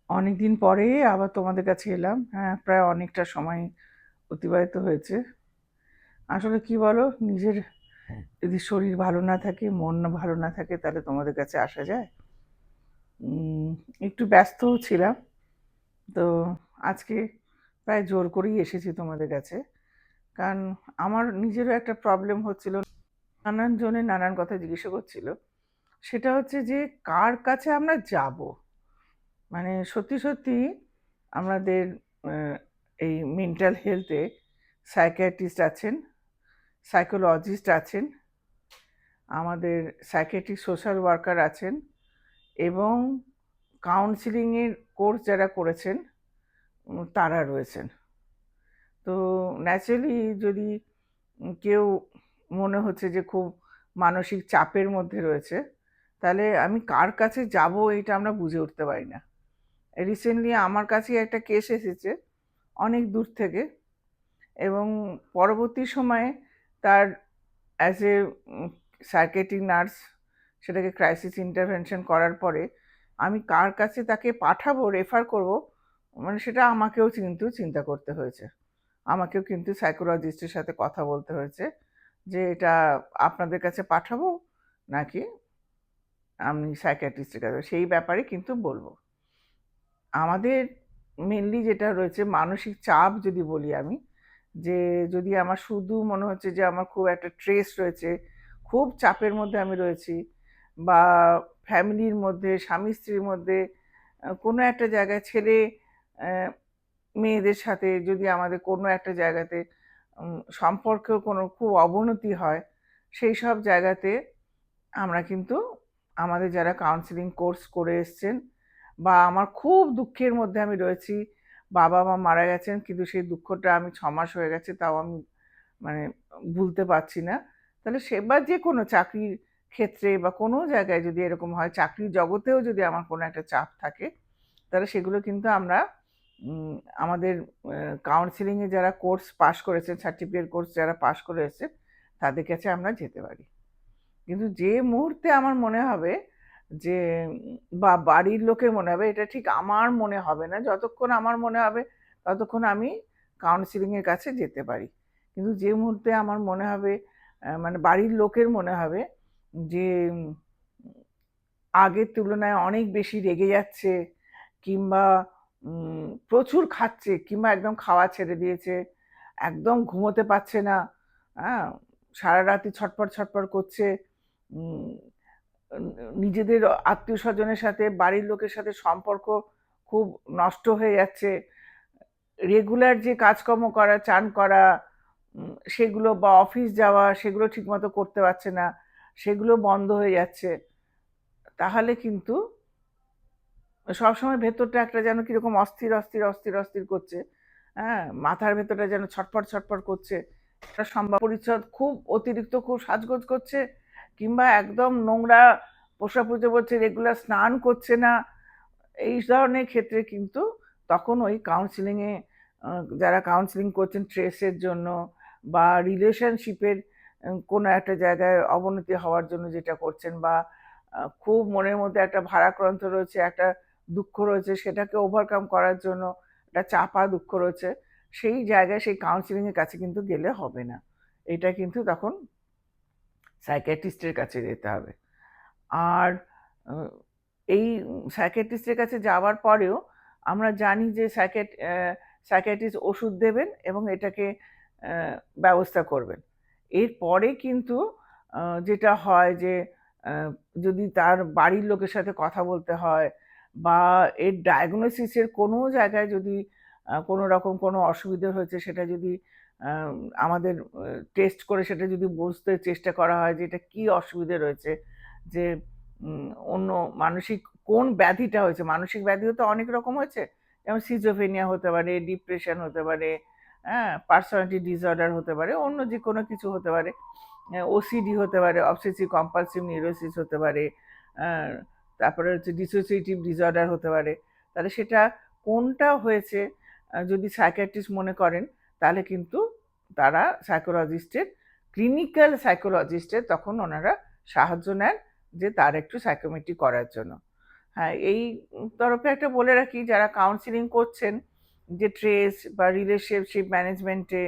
অনেকদিন পরে আবার তোমাদের কাছে এলাম। হ্যাঁ, প্রায় অনেকটা সময় অতিবাহিত হয়েছে। আসলে কি বলো, নিজের যদি শরীর ভালো না থাকে, মন ভালো না থাকে, তাহলে তোমাদের কাছে আসা যায়? উম, একটু ব্যস্তও ছিলাম, তো আজকে প্রায় জোর করেই এসেছি তোমাদের কাছে। কারণ আমার নিজেরও একটা প্রবলেম হচ্ছিল, নানান জনে নানান কথা জিজ্ঞাসা করছিল। সেটা হচ্ছে যে কার কাছে আমরা যাব। মানে সত্যি সত্যি আমাদের আহ, এই মেন্টাল হেলথে সাইকিয়াট্রিস্ট আছেন, সাইকোলজিস্ট আছেন, আমাদের সাইকিয়াট্রিক সোশ্যাল ওয়ার্কার আছেন, এবং কাউন্সিলিংয়ের কোর্স যারা করেছেন তারা রয়েছেন। তো ন্যাচারালি যদি কেউ মনে হচ্ছে যে খুব মানসিক চাপের মধ্যে রয়েছে, তাহলে আমি কার কাছে যাব এটা আমরা বুঝে উঠতে পারি না। রিসেন্টলি আমার কাছে একটা কেস এসেছে অনেক দূর থেকে, এবং পরবর্তী সময়ে তার অ্যাজ এ সাইকিয়াট্রিক নার্স সেটাকে ক্রাইসিস ইন্টারভেনশন করার পরে আমি কার কাছে তাকে পাঠাবো, রেফার করব, মানে সেটা আমাকেও কিন্তু চিন্তা করতে হয়েছে। আমাকেও কিন্তু সাইকোলজিস্টের সাথে কথা বলতে হয়েছে যে এটা আপনাদের কাছে পাঠাবো নাকি আমি সাইকিয়াট্রিস্টের কাছে, সেই ব্যাপারে কিন্তু বলবো। আমাদের মেনলি যেটা রয়েছে মানসিক চাপ, যদি বলি আমি, যে যদি আমার শুধু মনে হচ্ছে যে আমার খুব একটা স্ট্রেস রয়েছে, খুব চাপের মধ্যে আমি রয়েছি, বা ফ্যামিলির মধ্যে স্বামী স্ত্রীর মধ্যে কোনো একটা জায়গায় ছেলে মেয়েদের সাথে যদি আমাদের কোনো একটা জায়গাতে সম্পর্কেও কোনো খুব অবনতি হয়, সেই সব জায়গাতে আমরা কিন্তু আমাদের যারা কাউন্সিলিং কোর্স করে এসছেন, বা আমার খুব দুঃখের মধ্যে আমি রয়েছি, বাবা মা মারা গেছেন কিন্তু সেই দুঃখটা আমি 6 মাস হয়ে গেছে তাও আমি মানে ভুলতে পারছি না। তাহলে সেবার যে কোনো চাকরির ক্ষেত্রে বা কোনো জায়গায় যদি এরকম হয়, চাকরির জগতেও যদি আমার কোনো একটা চাপ থাকে, তাহলে সেগুলো কিন্তু আমরা আমাদের কাউন্সিলিংয়ে যারা কোর্স পাশ করেছেন, সার্টিফিকেট কোর্স যারা পাশ করে এসেছেন, তাদের কাছে আমরা যেতে পারি। কিন্তু যে মুহূর্তে আমার মনে হবে যে বা বাড়ির লোকের মনে হবে, এটা ঠিক আমার মনে হবে না, যতক্ষণ আমার মনে হবে ততক্ষণ আমি কাউন্সিলিংয়ের কাছে যেতে পারি। কিন্তু যে মুহূর্তে আমার মনে হবে, মানে বাড়ির লোকের মনে হবে যে আগের তুলনায় অনেক বেশি রেগে যাচ্ছে, কিংবা প্রচুর খাচ্ছে, কিংবা একদম খাওয়া ছেড়ে দিয়েছে, একদম ঘুমোতে পারছে না, হ্যাঁ, সারা রাতি ছটপট ছটপট করছে, উম, নিজেদের আত্মীয় স্বজনের সাথে বাড়ির লোকের সাথে সম্পর্ক খুব নষ্ট হয়ে যাচ্ছে, রেগুলার যে কাজকর্ম করা, চান করা, সেগুলো বা অফিস যাওয়া সেগুলো ঠিকমতো করতে পারছে না, সেগুলো বন্ধ হয়ে যাচ্ছে। তাহলে কিন্তু সবসময় ভেতরটা একটা যেন কিরকম অস্থির অস্থির অস্থির অস্থির করছে। হ্যাঁ, মাথার ভেতরটা যেন ছটফট ছটফট করছে। একটা সম্ভব পরিচ্ছদ খুব অতিরিক্ত খুব সাজগোজ করছে, কিংবা একদম নোংরা পোষা পুজো করছে, রেগুলার স্নান করছে না। এই ধরনের ক্ষেত্রে কিন্তু তখন ওই কাউন্সিলিংয়ে যারা কাউন্সিলিং করছেন স্ট্রেসের জন্য বা রিলেশনশিপের কোনো একটা জায়গায় অবনতি হওয়ার জন্য যেটা করছেন, বা খুব মনের মধ্যে একটা ভারাক্রান্ত রয়েছে, একটা দুঃখ রয়েছে, সেটাকে ওভারকাম করার জন্য একটা চাপা দুঃখ রয়েছে, সেই জায়গায় সেই কাউন্সিলিংয়ের কাছে কিন্তু গেলে হবে না। এটা কিন্তু তখন সাইকিয়াট্রিস্টের কাছে যেতে হবে। আর আহ, এই সাইকিয়াট্রিস্টের কাছে যাওয়ার পরেও আমরা জানি যে সাইকিয়াট্রিস্ট ওষুধ দেবেন এবং এটাকে ব্যবস্থা করবেন। এরপরে কিন্তু যেটা হয় যে আহ, যদি তার বাড়ির লোকের সাথে কথা বলতে হয়, বা এর ডায়াগনোসিসের কোনো জায়গায় যদি কোনো রকম কোনো অসুবিধা হয়েছে, সেটা যদি আহ, আমাদের টেস্ট করে সেটা যদি বুঝতে চেষ্টা করা হয় যে এটা কী অসুবিধে রয়েছে, যে অন্য মানসিক কোন ব্যাধিটা হয়েছে, মানসিক ব্যাধিও তো অনেক রকম হয়েছে, যেমন সিজোফেনিয়া হতে পারে, ডিপ্রেশন হতে পারে, হ্যাঁ, পার্সোনালিটি ডিসঅর্ডার হতে পারে, অন্য যে কোনো কিছু হতে পারে, ওসিডি হতে পারে, অবসেসিভ কম্পালসিভ নিউরোসিস হতে পারে, আহ, তারপরে হচ্ছে ডিসোসিয়েটিভ ডিসঅর্ডার হতে পারে। তাহলে সেটা কোনটা হয়েছে যদি সাইকিয়াট্রিস্ট মনে করেন, তাহলে কিন্তু তারা সাইকোলজিস্টের, ক্লিনিক্যাল সাইকোলজিস্টের তখন ওনারা সাহায্য নেন যে তার একটু সাইকোমেট্রি করার জন্য। হ্যাঁ, এই তরফে একটা বলে রাখি, যারা কাউন্সিলিং করছেন, যে ট্রেস বা রিলেশনশিপ ম্যানেজমেন্টে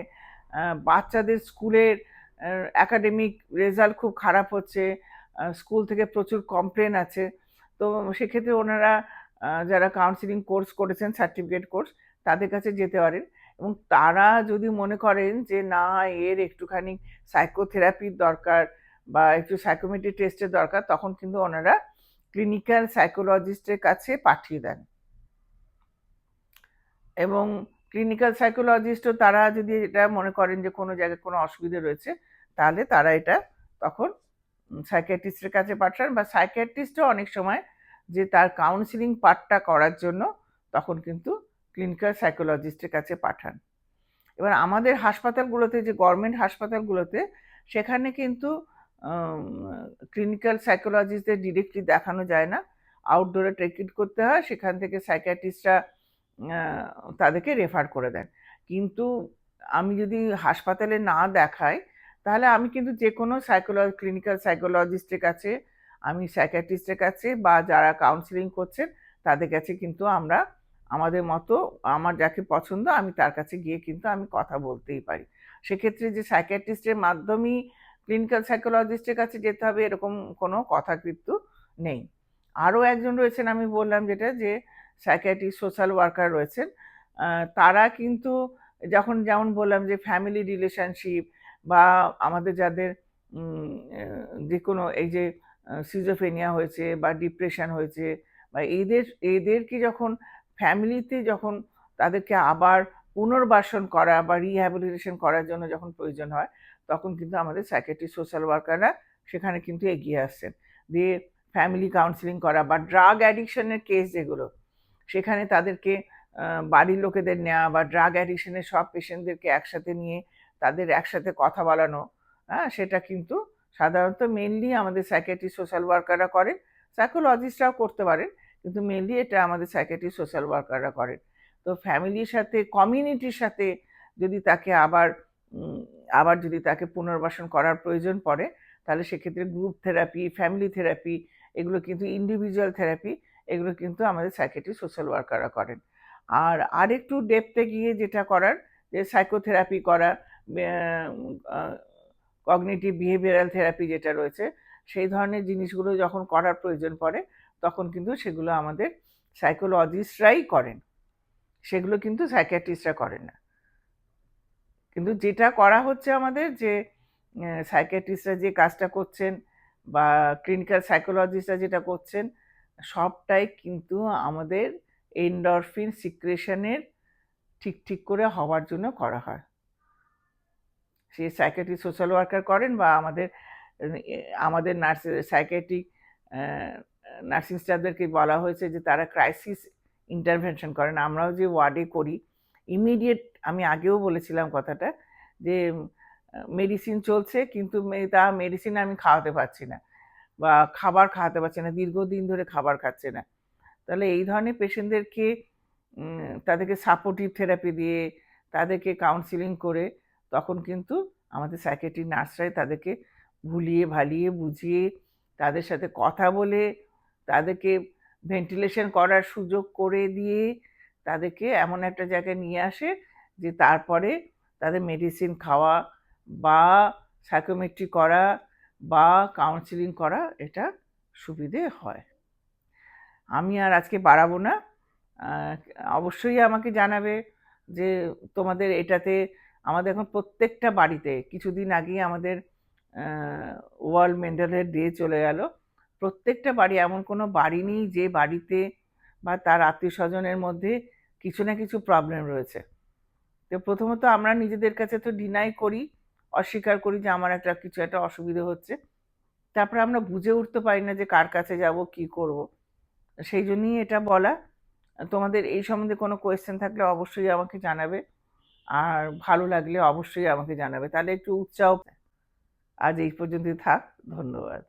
বাচ্চাদের স্কুলের একাডেমিক রেজাল্ট খুব খারাপ হচ্ছে, স্কুল থেকে প্রচুর কমপ্লেন আছে, তো সেক্ষেত্রে ওনারা যারা কাউন্সিলিং কোর্স করেছেন, সার্টিফিকেট কোর্স, তাদের কাছে যেতে পারেন। এবং তারা যদি মনে করেন যে না, এর একটুখানি সাইকোথেরাপির দরকার বা একটু সাইকোমেট্রি টেস্টের দরকার, তখন কিন্তু ওনারা ক্লিনিক্যাল সাইকোলজিস্টের কাছে পাঠিয়ে দেন। এবং ক্লিনিক্যাল সাইকোলজিস্টও তারা যদি এটা মনে করেন যে কোনো জায়গায় কোনো অসুবিধা রয়েছে, তাহলে তারা এটা তখন সাইকিয়াট্রিস্টের কাছে পাঠান, বা সাইকিয়াট্রিস্টও অনেক সময় যে তার কাউন্সিলিং পার্টটা করার জন্য তখন কিন্তু ক্লিনিক্যাল সাইকোলজিস্টের কাছে পাঠান। এবার আমাদের হাসপাতালগুলোতে, যে গভর্নমেন্ট হাসপাতালগুলোতে, সেখানে কিন্তু ক্লিনিক্যাল সাইকোলজিস্টদের ডিরেক্টলি দেখানো যায় না, আউটডোরে ট্রিট করতে হয়, সেখান থেকে সাইকিয়াট্রিস্টরা তাদেরকে রেফার করে দেন। কিন্তু আমি যদি হাসপাতালে না দেখাই, তাহলে আমি কিন্তু যে কোনো ক্লিনিক্যাল সাইকোলজিস্টের কাছে, আমি সাইকিয়াট্রিস্টের কাছে, বা যারা কাউন্সিলিং করছেন তাদের কাছে কিন্তু আমরা আমাদের মতো, আমার যাকে পছন্দ আমি তার কাছে গিয়ে কিন্তু আমি কথা বলতেই পারি। সেক্ষেত্রে যে সাইকিয়াট্রিস্টের মাধ্যমেই ক্লিনিক্যাল সাইকোলজিস্টের কাছে যেতে হবে এরকম কোনো কথা কিন্তু নেই। আরও একজন রয়েছেন, আমি বললাম যেটা, যে সাইকিয়াট্রিস্ট সোশ্যাল ওয়ার্কার রয়েছেন, তারা কিন্তু যেমন বললাম যে ফ্যামিলি রিলেশনশিপ, বা আমাদের যাদের যে কোনো এই যে সিজোফ্রেনিয়া হয়েছে বা ডিপ্রেশন হয়েছে, বা এদেরকে যখন ফ্যামিলিতে যখন তাদেরকে আবার পুনর্বাসন করা বা রিহ্যাবিলিটেশন করার জন্য যখন প্রয়োজন হয়, তখন কিন্তু আমাদের সাইকিয়াট্রিস্ট সোশ্যাল ওয়ার্কাররা সেখানে কিন্তু এগিয়ে আসছেন, দিয়ে ফ্যামিলি কাউন্সিলিং করা, বা ড্রাগ অ্যাডিকশনের কেস যেগুলো, সেখানে তাদেরকে বাড়ির লোকেদের নেওয়া, বা ড্রাগ অ্যাডিকশনের সব পেশেন্টদেরকে একসাথে নিয়ে তাদের একসাথে কথা বলানো, হ্যাঁ, সেটা কিন্তু সাধারণত মেনলি আমাদের সাইকিয়াট্রিস্ট সোশ্যাল ওয়ার্কাররা করেন। সাইকোলজিস্টরাও করতে পারেন, কিন্তু মেনলি এটা আমাদের সাইকিয়াট্রিস্ট সোশ্যাল ওয়ার্কাররা করেন। তো ফ্যামিলির সাথে, কমিউনিটির সাথে যদি তাকে আবার যদি তাকে পুনর্বাসন করার প্রয়োজন পড়ে, তাহলে সেক্ষেত্রে গ্রুপ থেরাপি, ফ্যামিলি থেরাপি, এগুলো কিন্তু ইন্ডিভিজুয়াল থেরাপি, এগুলো কিন্তু আমাদের সাইকিয়াট্রিস্ট সোশ্যাল ওয়ার্কাররা করেন। আর আরেকটু ডেপথে গিয়ে যেটা করার, যে সাইকোথেরাপি করা, কগনিটিভ বিহেভিয়ারাল থেরাপি যেটা রয়েছে, সেই ধরনের জিনিসগুলো যখন করার প্রয়োজন পড়ে, তখন কিন্তু সেগুলো আমাদের সাইকোলজিস্টরাই করেন, সেগুলো কিন্তু সাইকিয়াট্রিস্টরা করেন না। কিন্তু যেটা করা হচ্ছে আমাদের, যে সাইকিয়াট্রিস্টরা যে কাজটা করছেন বা ক্লিনিক্যাল সাইকোলজিস্টরা যেটা করছেন, সবটাই কিন্তু আমাদের এন্ডরফিন সিক্রেশনের ঠিক করে হওয়ার জন্য করা হয়। সে সাইকিয়াট্রিস্ট সোশ্যাল ওয়ার্কার করেন, বা আমাদের সাইকিয়াট্রিক নার্সিং স্টাফদেরকে বলা হয়েছে যে তারা ক্রাইসিস ইন্টারভেনশন করেন। আমরাও যে ওয়ার্ডে করি, ইমিডিয়েট, আমি আগেও বলেছিলাম কথাটা, যে মেডিসিন চলছে কিন্তু তা মেডিসিন আমি খাওয়াতে পারছি না, বা খাবার খাওয়াতে পারছি না, দীর্ঘদিন ধরে খাবার খাচ্ছে না, তাহলে এই ধরনের পেশেন্টদেরকে তাদেরকে সাপোর্টিভ থেরাপি দিয়ে, তাদেরকে কাউন্সিলিং করে, তখন কিন্তু আমাদের সাইকিয়াট্রিক নার্সরাই তাদেরকে ভুলিয়ে ভালিয়ে বুঝিয়ে, তাদের সাথে কথা বলে, তাদেরকে ভেন্টিলেশন করার সুযোগ করে দিয়ে, তাদেরকে এমন একটা জায়গায় নিয়ে আসে যে তারপরে তাদের মেডিসিন খাওয়া বা সাইকোমেট্রি করা বা কাউন্সিলিং করা, এটা সুবিধে হয়। আমি আর আজকে বাড়াবো না। অবশ্যই আমাকে জানাবে যে তোমাদের এটাতে, আমাদের এখন প্রত্যেকটা বাড়িতে, কিছুদিন আগেই আমাদের ওয়ার্ল্ড মেন্টাল হেলথ ডে চলে গেল, প্রত্যেকটা বাড়ি, এমন কোনো বাড়ি নেই যে বাড়িতে বা তার আত্মীয় স্বজনের মধ্যে কিছু না কিছু প্রবলেম রয়েছে। তো প্রথমত আমরা নিজেদের কাছে তো ডিনাই করি, অস্বীকার করি যে আমার কিছু একটা অসুবিধা হচ্ছে, তারপরে আমরা বুঝে উঠতে পারি না যে কার কাছে যাব, কি করব। সেই জন্যই এটা বলা। তোমাদের এই সম্বন্ধে কোনো কোয়েশ্চেন থাকলে অবশ্যই আমাকে জানাবে, আর ভালো লাগলে অবশ্যই আমাকে জানাবে, তাহলে একটু উৎসাহ। আজ এই পর্যন্তই থাক, ধন্যবাদ।